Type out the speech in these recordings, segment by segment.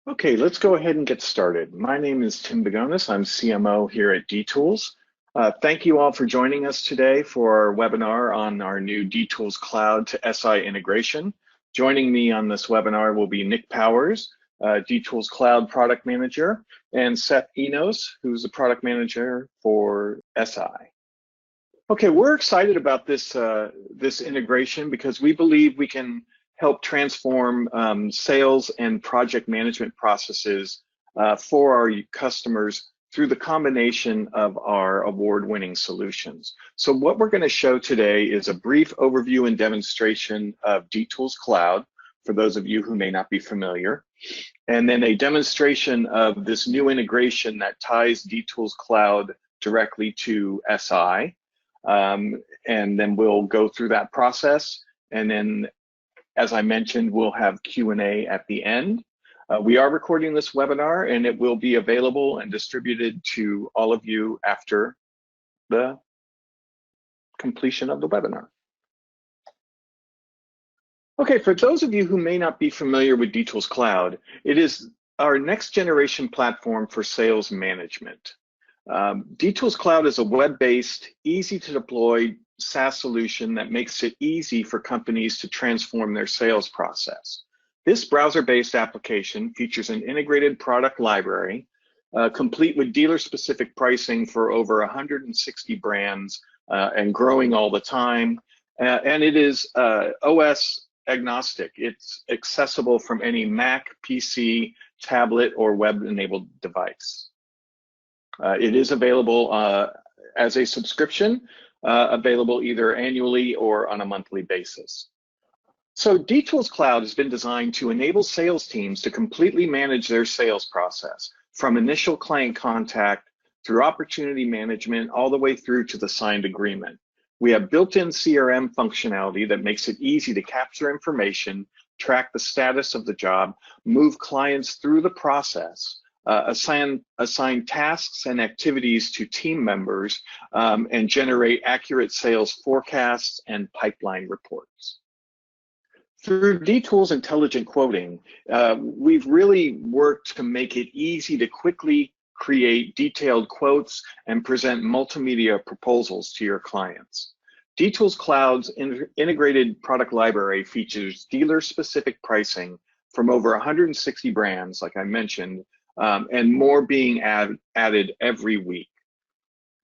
Okay, let's go ahead and get started. My name is Tim Begonis. I'm CMO here at DTools. Thank you all for joining us today for our webinar on our new DTools Cloud to SI integration. Joining me on this webinar will be Nick Powers, DTools Cloud Product Manager, and Seth Enos, who's the Product Manager for SI. Okay, we're excited about this integration because we believe we can help transform sales and project management processes for our customers through the combination of our award-winning solutions. So what we're going to show today is a brief overview and demonstration of DTools Cloud, for those of you who may not be familiar, and then a demonstration of this new integration that ties DTools Cloud directly to SI. And then we'll go through that process, and then, as I mentioned, we'll have Q&A at the end. We are recording this webinar, and it will be available and distributed to all of you after the completion of the webinar. Okay, for those of you who may not be familiar with DTools Cloud, it is our next generation platform for sales management. DTools Cloud is a web-based, easy to deploy SaaS solution that makes it easy for companies to transform their sales process. This browser-based application features an integrated product library, complete with dealer-specific pricing for over 160 brands and growing all the time. And it is OS agnostic. It's accessible from any Mac, PC, tablet, or web-enabled device. It is available as a subscription, available either annually or on a monthly basis. So DTools Cloud has been designed to enable sales teams to completely manage their sales process, from initial client contact through opportunity management all the way through to the signed agreement. We have built-in CRM functionality that makes it easy to capture information, track the status of the job, move clients through the process, assign tasks and activities to team members, and generate accurate sales forecasts and pipeline reports. Through DTools Intelligent Quoting, we've really worked to make it easy to quickly create detailed quotes and present multimedia proposals to your clients. DTools Cloud's integrated product library features dealer-specific pricing from over 160 brands, like I mentioned, and more being added every week.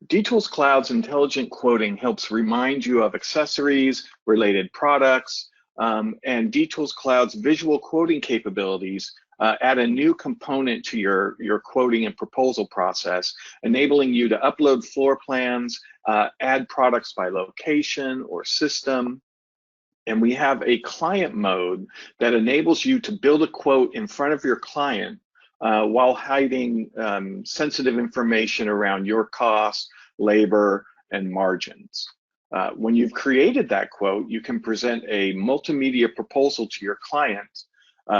DTools Cloud's intelligent quoting helps remind you of accessories, related products, and DTools Cloud's visual quoting capabilities add a new component to your quoting and proposal process, enabling you to upload floor plans, add products by location or system. And we have a client mode that enables you to build a quote in front of your client while hiding sensitive information around your costs, labor, and margins. When you've created that quote, you can present a multimedia proposal to your client,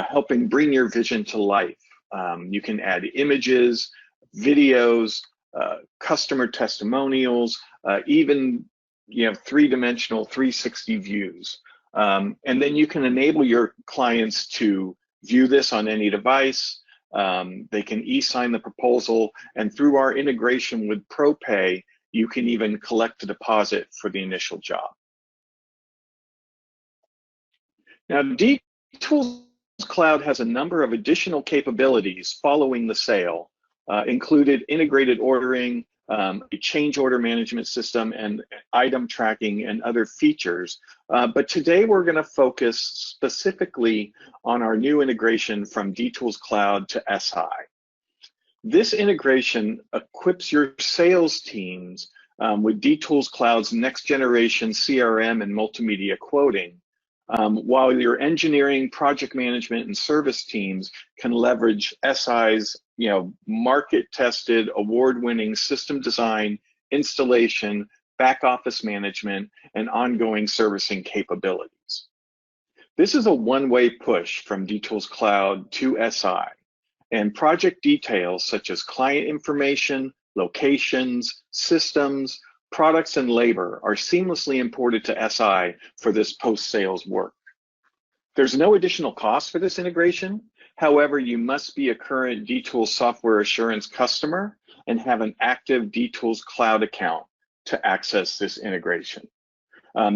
helping bring your vision to life. You can add images, videos, customer testimonials, even three-dimensional 360 views. And then you can enable your clients to view this on any device. They can e-sign the proposal, and through our integration with ProPay, you can even collect a deposit for the initial job. Now, DTools Cloud has a number of additional capabilities following the sale, included integrated ordering, a change order management system, and item tracking and other features. But today we're going to focus specifically on our new integration from DTools Cloud to SI. This integration equips your sales teams with DTools Cloud's next generation CRM and multimedia quoting, while your engineering, project management, and service teams can leverage SI's market-tested, award-winning system design, installation, back office management, and ongoing servicing capabilities. This is a one-way push from DTools Cloud to SI. And project details such as client information, locations, systems, products, and labor are seamlessly imported to SI for this post-sales work. There's no additional cost for this integration. However, you must be a current DTools software assurance customer and have an active DTools Cloud account to access this integration.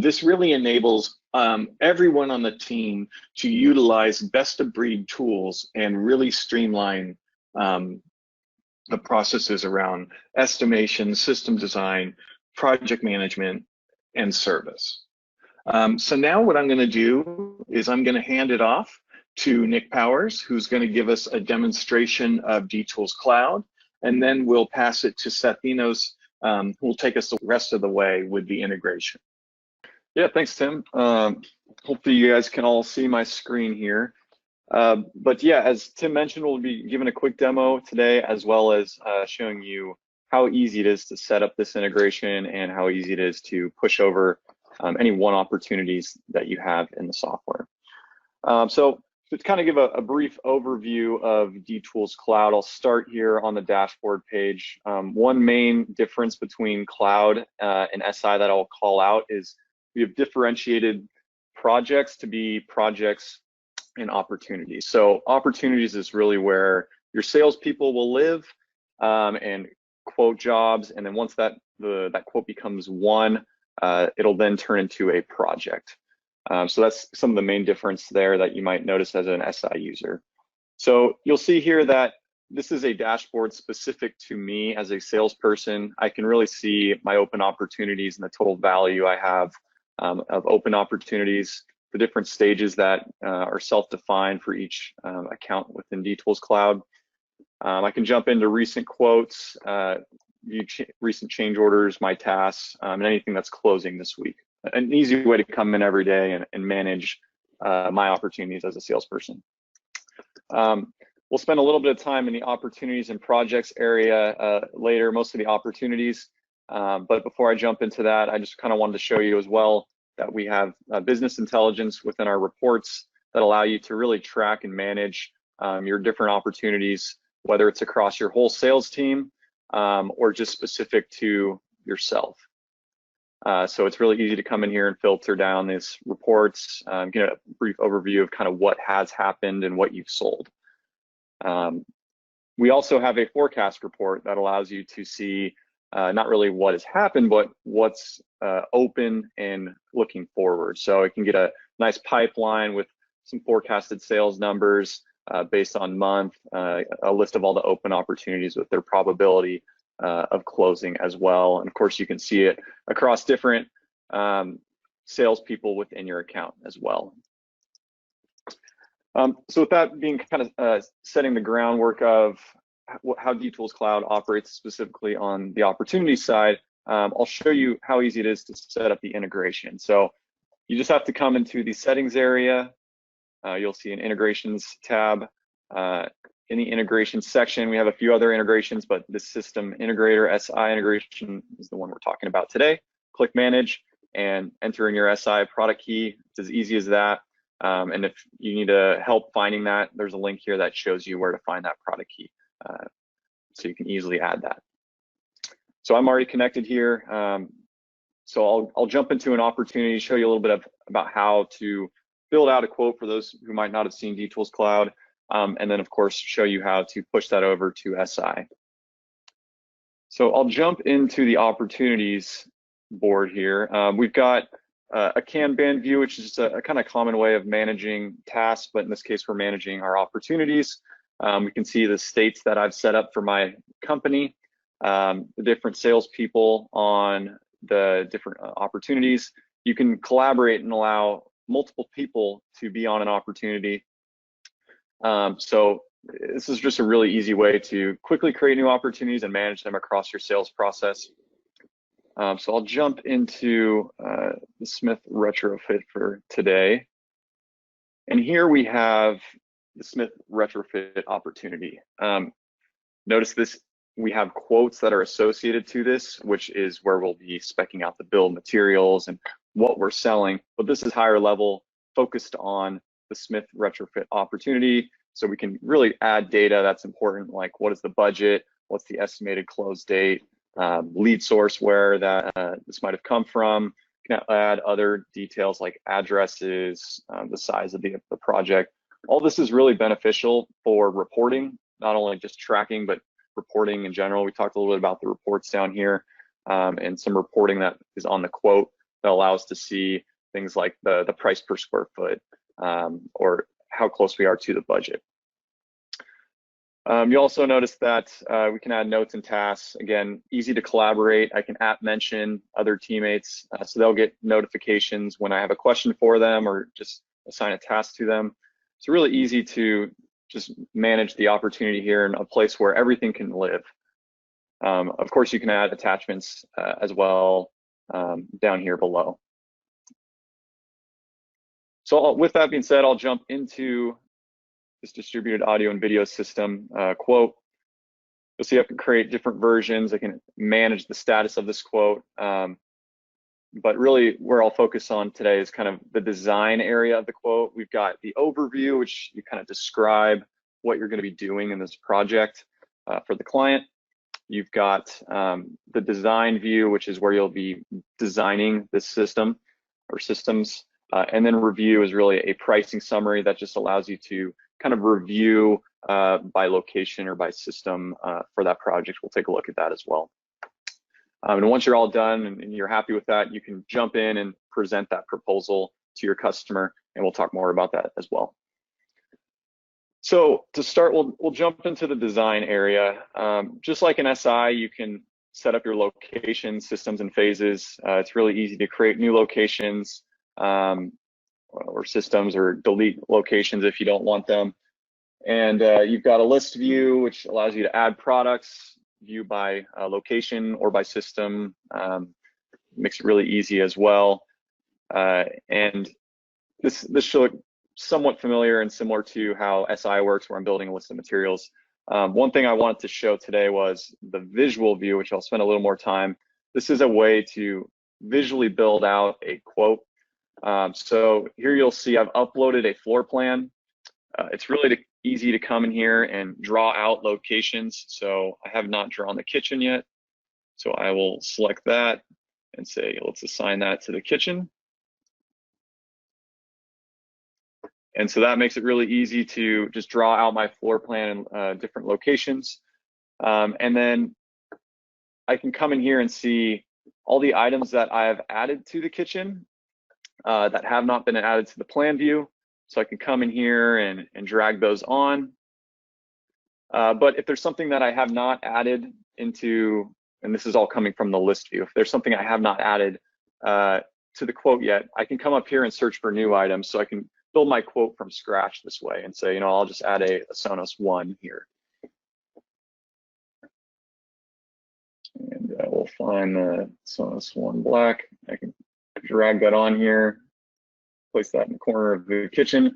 This really enables everyone on the team to utilize best-of-breed tools and really streamline the processes around estimation, system design, project management, and service. So now what I'm going to do is I'm going to hand it off to Nick Powers, who's going to give us a demonstration of DTools Cloud, and then we'll pass it to Seth Enos, who will take us the rest of the way with the integration. Yeah, thanks, Tim. Hopefully you guys can all see my screen here. But yeah, as Tim mentioned, we'll be giving a quick demo today, as well as showing you how easy it is to set up this integration and how easy it is to push over any one opportunities that you have in the software. So to kind of give a brief overview of DTools Cloud, I'll start here on the dashboard page. One main difference between Cloud and SI that I'll call out is we have differentiated projects to be projects and opportunities. So opportunities is really where your salespeople will live and quote jobs, and then once that quote becomes won, it'll then turn into a project. So that's some of the main difference there that you might notice as an SI user. So you'll see here that this is a dashboard specific to me as a salesperson. I can really see my open opportunities and the total value I have of open opportunities, the different stages that are self-defined for each account within DTools Cloud. I can jump into recent quotes, view recent change orders, my tasks, and anything that's closing this week. An easy way to come in every day and manage my opportunities as a salesperson. We'll spend a little bit of time in the opportunities and projects area later, mostly the opportunities. But before I jump into that, I just kind of wanted to show you as well that we have business intelligence within our reports that allow you to really track and manage your different opportunities, whether it's across your whole sales team or just specific to yourself. So it's really easy to come in here and filter down these reports, get a brief overview of kind of what has happened and what you've sold. We also have a forecast report that allows you to see not really what has happened, but what's open and looking forward. So it can get a nice pipeline with some forecasted sales numbers based on month, a list of all the open opportunities with their probability of closing as well. And of course, you can see it across different salespeople within your account as well. So with that being kind of setting the groundwork of how DTools Cloud operates specifically on the opportunity side, I'll show you how easy it is to set up the integration. So you just have to come into the settings area. You'll see an integrations tab. In the integration section, we have a few other integrations, but this system integrator SI integration is the one we're talking about today. Click manage and enter in your SI product key. It's as easy as that. And if you need help finding that, there's a link here that shows you where to find that product key. So you can easily add that. So I'm already connected here. So I'll jump into an opportunity, show you a little bit about how to build out a quote for those who might not have seen DTools Cloud. And then of course, show you how to push that over to SI. So I'll jump into the opportunities board here. We've got a Kanban view, which is just a kind of common way of managing tasks, but in this case, we're managing our opportunities. We can see the states that I've set up for my company, the different salespeople on the different opportunities. You can collaborate and allow multiple people to be on an opportunity. So this is just a really easy way to quickly create new opportunities and manage them across your sales process. So I'll jump into the Smith retrofit for today. And here we have the Smith retrofit opportunity. Notice this, we have quotes that are associated to this, which is where we'll be speccing out the bill of materials and what we're selling. But this is higher level, focused on the Smith retrofit opportunity. So we can really add data that's important, like what is the budget, what's the estimated close date, lead source where that this might have come from. You can add other details like addresses, the size of the project, All this is really beneficial for reporting, not only just tracking, but reporting in general. We talked a little bit about the reports down here, and some reporting that is on the quote that allows to see things like the price per square foot, or how close we are to the budget. You also notice that we can add notes and tasks. Again, easy to collaborate. I can mention other teammates, so they'll get notifications when I have a question for them or just assign a task to them. It's really easy to just manage the opportunity here in a place where everything can live. Of course, you can add attachments as well down here below. So with that being said, I'll jump into this distributed audio and video system quote. You'll see I can create different versions. I can manage the status of this quote. But really where I'll focus on today is kind of the design area of the quote. We've got the overview, which you kind of describe what you're going to be doing in this project for the client. You've got the design view, which is where you'll be designing this system or systems. And then review is really a pricing summary that just allows you to kind of review by location or by system for that project. We'll take a look at that as well. And once you're all done and you're happy with that, you can jump in and present that proposal to your customer, and we'll talk more about that as well. So to start, we'll jump into the design area. Just like an SI, you can set up your location, systems, and phases. It's really easy to create new locations or systems, or delete locations if you don't want them. And you've got a list view, which allows you to add products, view by location or by system. Makes it really easy as well. And this should look somewhat familiar and similar to how SI works, where I'm building a list of materials. One thing I wanted to show today was the visual view, which I'll spend a little more time. This is a way to visually build out a quote. So here you'll see I've uploaded a floor plan. It's really easy to come in here and draw out locations. So I have not drawn the kitchen yet. So I will select that and say, let's assign that to the kitchen. And so that makes it really easy to just draw out my floor plan in different locations. And then I can come in here and see all the items that I have added to the kitchen that have not been added to the plan view. So I can come in here and drag those on. But if there's something that I have not added into, and this is all coming from the list view, if there's something I have not added to the quote yet, I can come up here and search for new items. So I can build my quote from scratch this way and say, I'll just add a Sonos 1 here. And we'll find the Sonos 1 black. I can drag that on here, place that in the corner of the kitchen.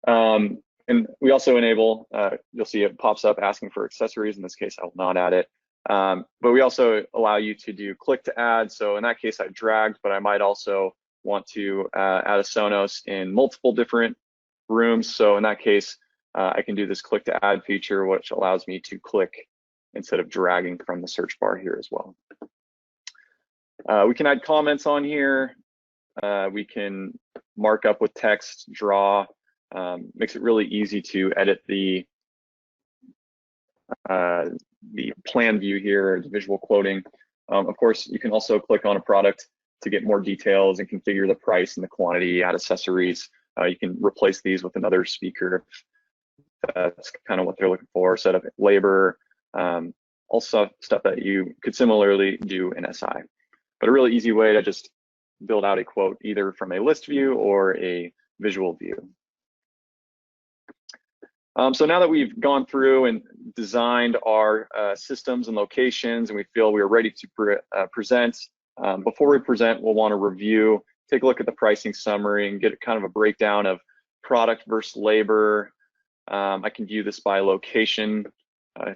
And we also enable, you'll see it pops up asking for accessories. In this case, I will not add it. But we also allow you to do click to add. So in that case, I dragged, but I might also want to add a Sonos in multiple different rooms. So in that case, I can do this click to add feature, which allows me to click instead of dragging from the search bar here as well. We can add comments on here. We can mark up with text, draw. Makes it really easy to edit the plan view here, the visual quoting. Of course, you can also click on a product to get more details and configure the price and the quantity, add accessories. You can replace these with another speaker. That's kind of what they're looking for. Set up labor, also stuff that you could similarly do in SI. But a really easy way to just build out a quote either from a list view or a visual view. So now that we've gone through and designed our systems and locations, and we feel we are ready to present, before we present, we'll want to review, take a look at the pricing summary and get kind of a breakdown of product versus labor. I can view this by location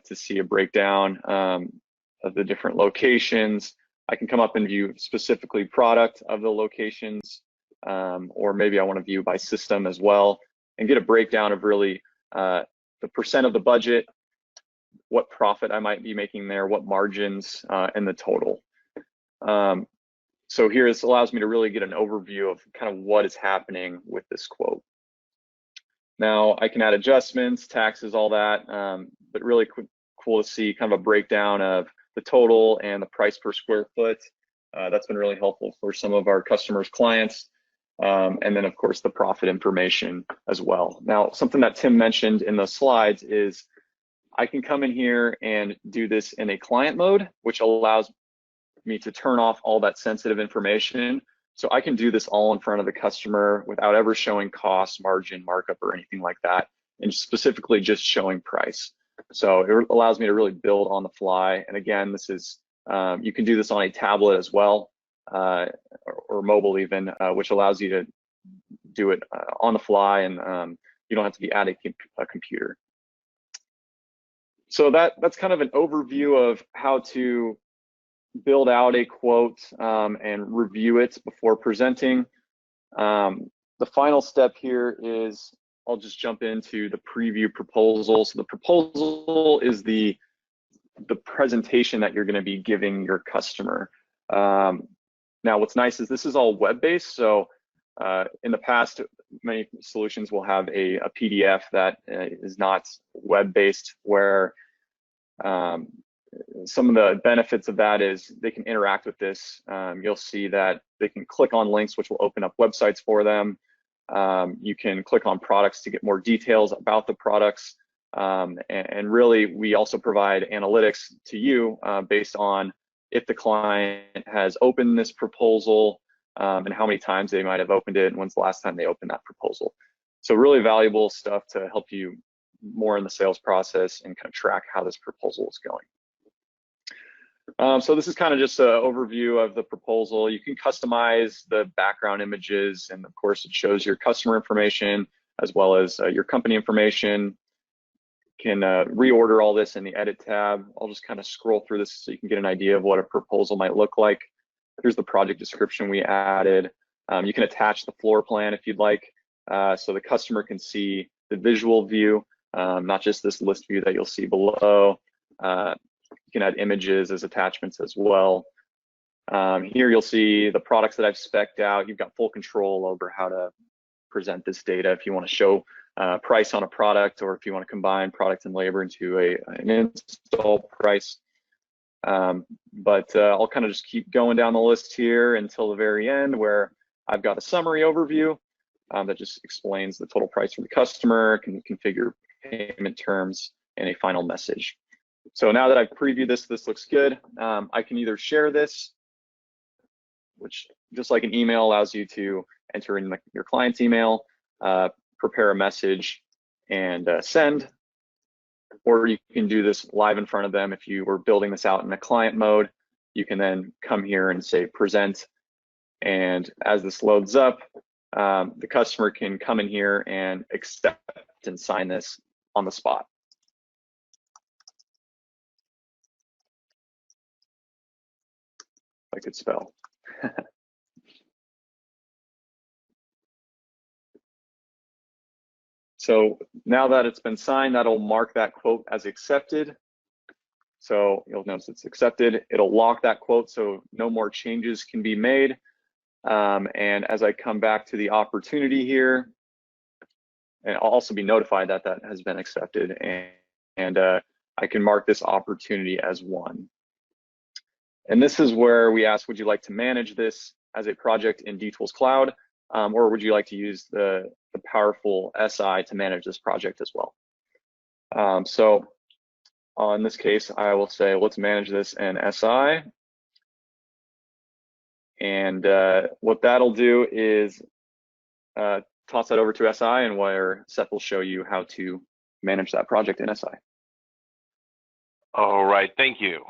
to see a breakdown of the different locations. I can come up and view specifically product of the locations, or maybe I want to view by system as well and get a breakdown of really the percent of the budget, what profit I might be making there, what margins, and the total. So here this allows me to really get an overview of kind of what is happening with this quote. Now I can add adjustments, taxes, all that, but really cool to see kind of a breakdown of the total and the price per square foot. That's been really helpful for some of our customers, clients, and then of course the profit information as well. Now, something that Tim mentioned in those slides is I can come in here and do this in a client mode, which allows me to turn off all that sensitive information. So I can do this all in front of the customer without ever showing cost, margin, markup, or anything like that, and specifically just showing price. So it allows me to really build on the fly. And again, this is, you can do this on a tablet as well, or mobile even, which allows you to do it on the fly, and you don't have to be at a computer. So that's kind of an overview of how to build out a quote and review it before presenting. The final step here is I'll just jump into the preview proposal. So the proposal is the presentation that you're going to be giving your customer. Now, what's nice is this is all web-based. So in the past, many solutions will have a PDF that is not web-based, where some of the benefits of that is they can interact with this. You'll see that they can click on links, which will open up websites for them. You can click on products to get more details about the products. And really, we also provide analytics to you based on if the client has opened this proposal and how many times they might have opened it and when's the last time they opened that proposal. So really valuable stuff to help you more in the sales process and kind of track how this proposal is going. So this is kind of just an overview of the proposal. You can customize the background images, and of course it shows your customer information as well as your company information. Can reorder all this in the edit tab. I'll just kind of scroll through this so you can get an idea of what a proposal might look like. Here's the project description we added. You can attach the floor plan if you'd like, so the customer can see the visual view, not just this list view that you'll see below. You can add images as attachments as well. Here you'll see the products that I've spec'd out. You've got full control over how to present this data if you want to show price on a product, or if you want to combine product and labor into an install price. But I'll kind of just keep going down the list here until the very end, where I've got a summary overview that just explains the total price for the customer, can configure payment terms, and a final message. So now that I've previewed this, this looks good. I can either share this, which just like an email allows you to enter in your client's email, prepare a message and send, or you can do this live in front of them. If you were building this out in a client mode, you can then come here and say present. And as this loads up, the customer can come in here and accept and sign this on the spot. I could spell. So now that it's been signed, that'll mark that quote as accepted. So you'll notice it's accepted. It'll lock that quote so no more changes can be made. And as I come back to the opportunity here, and I'll also be notified that that has been accepted, and I can mark this opportunity as one. And this is where we ask, would you like to manage this as a project in DTools Cloud, or would you like to use the powerful SI to manage this project as well? So in this case, I will say, let's manage this in SI. And what that'll do is toss that over to SI, and where Seth will show you how to manage that project in SI. All right, thank you.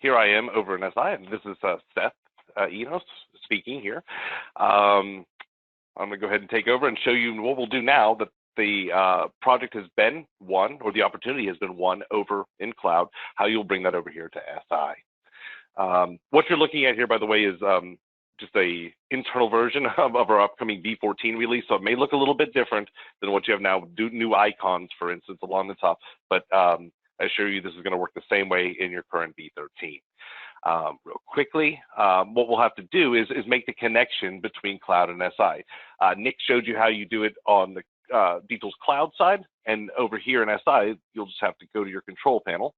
Here I am over in SI, and this is Seth Enos speaking here. I'm gonna go ahead and take over and show you what we'll do now that the project has been won, or the opportunity has been won over in cloud, how you'll bring that over here to SI. What you're looking at here, by the way, is just a internal version of our upcoming V14 release. So it may look a little bit different than what you have now. Do new icons, for instance, along the top, but I assure you this is going to work the same way in your current V13. Real quickly, what we'll have to do is make the connection between cloud and SI. Nick showed you how you do it on Details Cloud side, and over here in SI, you'll just have to go to your control panel,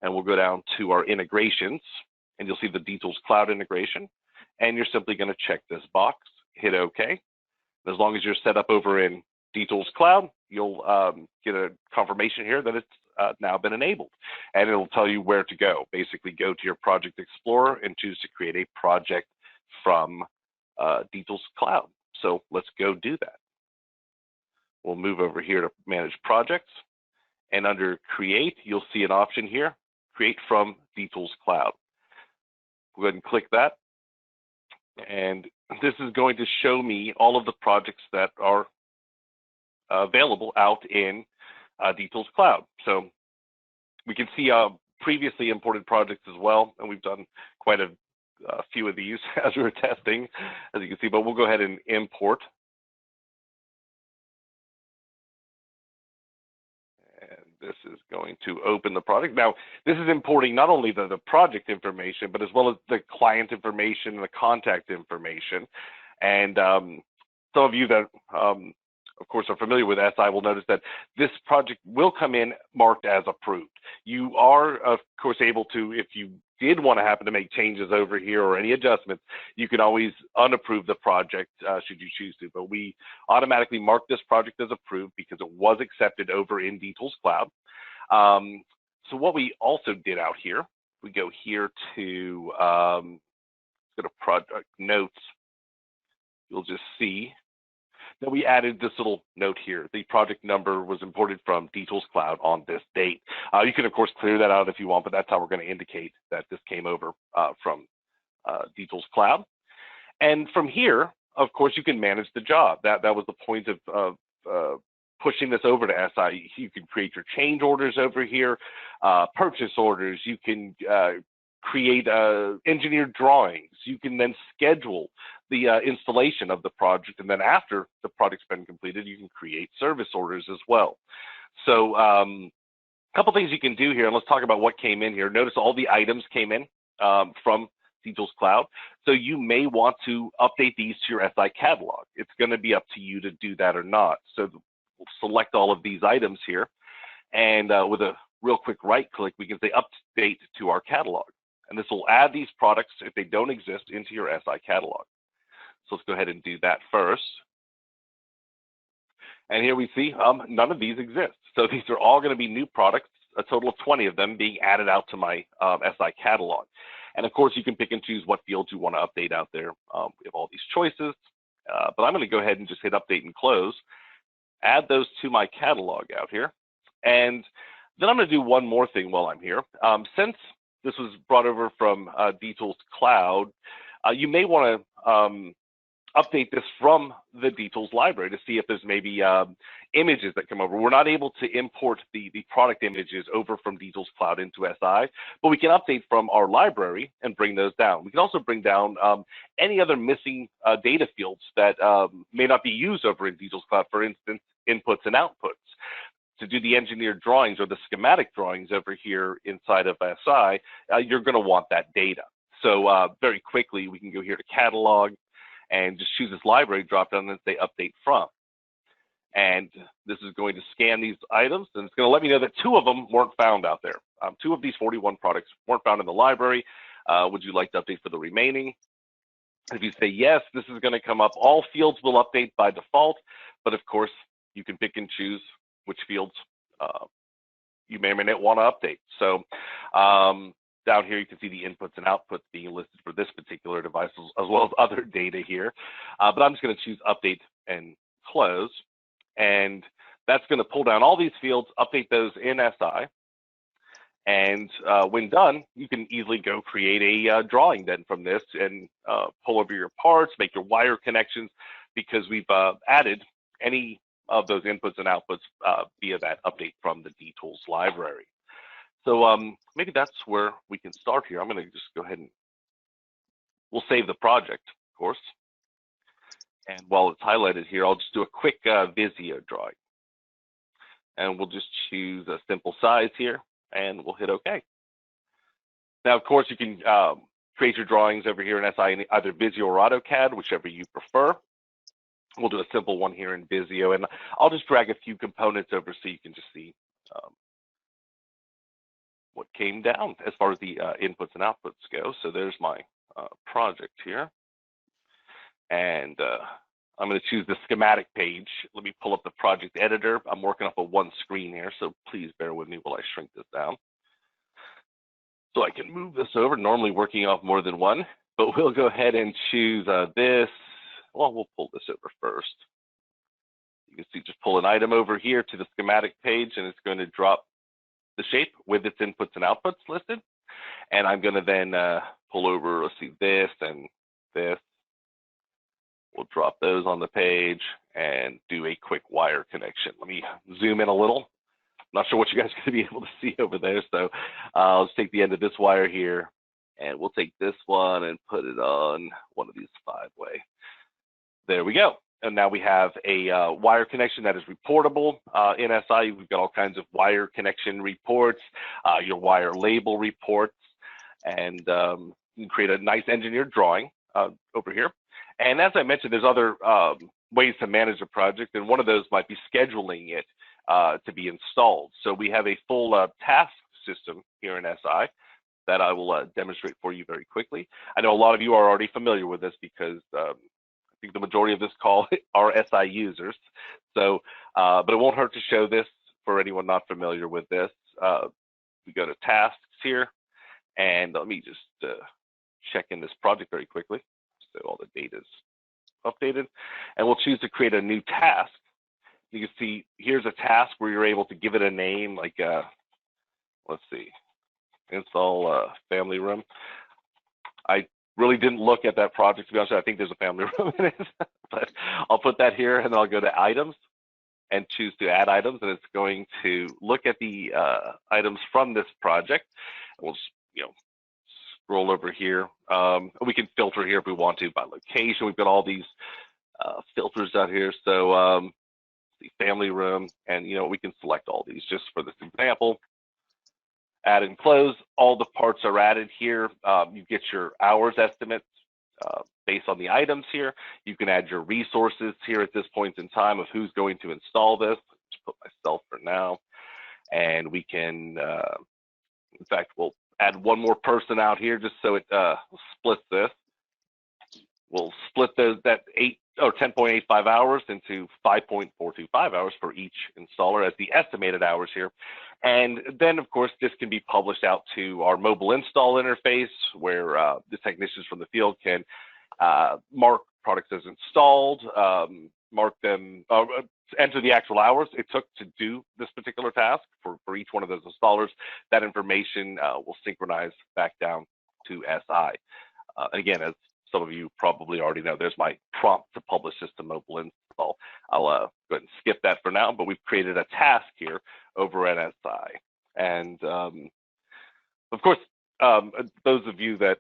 and we'll go down to our integrations, and you'll see the Details Cloud integration, and you're simply going to check this box, hit OK. As long as you're set up over in Details Cloud, you'll get a confirmation here that it's now been enabled, and it'll tell you where to go. Basically, go to your Project Explorer and choose to create a project from Details Cloud. So let's go do that. We'll move over here to Manage Projects, and under Create, you'll see an option here, Create from Details Cloud. Go ahead and click that, and this is going to show me all of the projects that are available out in Details Cloud. So we can see previously imported projects as well, and we've done quite a few of these as we were testing, as you can see, but we'll go ahead and import. And this is going to open the project. Now, this is importing not only the project information, but as well as the client information and the contact information. And some of you that, of course, are familiar with SI will notice that this project will come in marked as approved. You are, of course, able to, if you did want to happen to make changes over here or any adjustments, you can always unapprove the project should you choose to. But we automatically mark this project as approved because it was accepted over in Details Cloud. So what we also did out here, we go here to go to Project Notes. You'll just see that we added this little note here. The project number was imported from Details Cloud on this date. You can, of course, clear that out if you want, but that's how we're going to indicate that this came over from Details Cloud. And from here, of course, you can manage the job. That was the point of pushing this over to SI. You can create your change orders over here, purchase orders. You can create engineered drawings. You can then schedule the installation of the project, and then after the project's been completed, you can create service orders as well. So a couple things you can do here, and let's talk about what came in here. Notice all the items came in from Details Cloud, so you may want to update these to your SI catalog. It's going to be up to you to do that or not. So we'll select all of these items here, and with a real quick right click, we can say update to our catalog. And this will add these products, if they don't exist, into your SI catalog. So let's go ahead and do that first. And here we see none of these exist. So these are all going to be new products, a total of 20 of them being added out to my SI catalog. And of course, you can pick and choose what fields you want to update out there. We have all these choices, but I'm going to go ahead and just hit update and close, add those to my catalog out here. And then I'm going to do one more thing while I'm here. Since this was brought over from Details Cloud, you may want to update this from the Details library to see if there's maybe images that come over. We're not able to import the product images over from Details Cloud into SI, but we can update from our library and bring those down. We can also bring down any other missing data fields that may not be used over in Details Cloud, for instance, inputs and outputs. To do the engineered drawings or the schematic drawings over here inside of SI, you're going to want that data. So very quickly, we can go here to Catalog and just choose this library drop down and say Update From. And this is going to scan these items, and it's going to let me know that 2 of them weren't found out there. 2 of these 41 products weren't found in the library. Would you like to update for the remaining? If you say yes, this is going to come up. All fields will update by default, but of course, you can pick and choose which fields you may or may not want to update. So down here, you can see the inputs and outputs being listed for this particular device, as well as other data here. But I'm just going to choose update and close. And that's going to pull down all these fields, update those in SI. And when done, you can easily go create a drawing then from this and pull over your parts, make your wire connections, because we've added any of those inputs and outputs via that update from the Details library. So maybe that's where we can start here. I'm going to just go ahead and we'll save the project, of course. And while it's highlighted here, I'll just do a quick Visio drawing. And we'll just choose a simple size here, and we'll hit OK. Now, of course, you can create your drawings over here in SI in either Visio or AutoCAD, whichever you prefer. We'll do a simple one here in Visio, and I'll just drag a few components over so you can just see what came down as far as the inputs and outputs go. So there's my project here, and I'm going to choose the schematic page. Let me pull up the project editor. I'm working off of one screen here, so please bear with me while I shrink this down. So I can move this over, normally working off more than one, but we'll go ahead and choose this. Well, we'll pull this over first. You can see, just pull an item over here to the schematic page, and it's going to drop the shape with its inputs and outputs listed. And I'm going to then pull over, let's see, this and this. We'll drop those on the page and do a quick wire connection. Let me zoom in a little. I'm not sure what you guys are going to be able to see over there. So I'll just take the end of this wire here, and we'll take this one and put it on one of these 5-way. There we go. And now we have a wire connection that is reportable in SI. We've got all kinds of wire connection reports, your wire label reports, and you can create a nice engineered drawing over here. And as I mentioned, there's other ways to manage a project, and one of those might be scheduling it to be installed. So we have a full task system here in SI that I will demonstrate for you very quickly. I know a lot of you are already familiar with this because I think the majority of this call are SI users. So, but it won't hurt to show this for anyone not familiar with this. We go to tasks here, and let me just check in this project very quickly. So all the data is updated, and we'll choose to create a new task. You can see here's a task where you're able to give it a name, like let's see, install family room. I really didn't look at that project, to be honest. I think there's a family room in it, but I'll put that here, and then I'll go to items and choose to add items, and it's going to look at the items from this project. We'll just, scroll over here. We can filter here if we want to by location. We've got all these filters out here. So the family room, and we can select all these just for this example. Add and close. All the parts are added here. You get your hours estimates based on the items here. You can add your resources here at this point in time of who's going to install this. Let's put myself for now. And we can, in fact, we'll add one more person out here just so it splits this. We'll split that 10.85 hours into 5.425 hours for each installer as the estimated hours here. And then, of course, this can be published out to our mobile install interface where the technicians from the field can mark products as installed, mark them, enter the actual hours it took to do this particular task for each one of those installers. That information will synchronize back down to SI. Again, as some of you probably already know, there's my prompt to publish this to mobile install. I'll go ahead and skip that for now, but we've created a task here over at SI. And of course, those of you that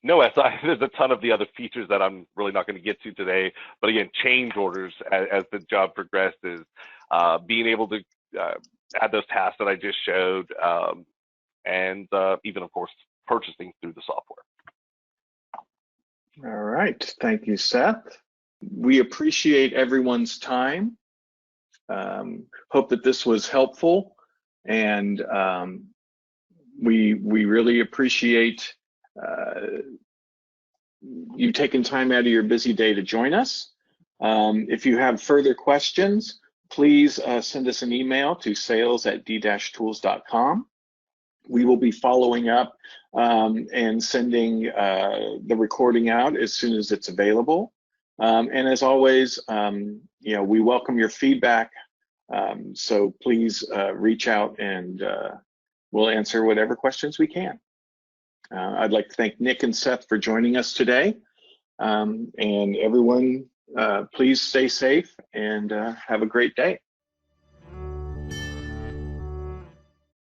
know SI, there's a ton of the other features that I'm really not going to get to today. But again, change orders as the job progresses, being able to add those tasks that I just showed, and even, of course, purchasing through the software. All right, thank you, Seth. We appreciate everyone's time. Hope that this was helpful, and we really appreciate you taking time out of your busy day to join us. If you have further questions, please send us an email to sales@d-tools.com. We will be following up and sending the recording out as soon as it's available. And as always, we welcome your feedback. So please reach out, and we'll answer whatever questions we can. I'd like to thank Nick and Seth for joining us today. And everyone, please stay safe and have a great day.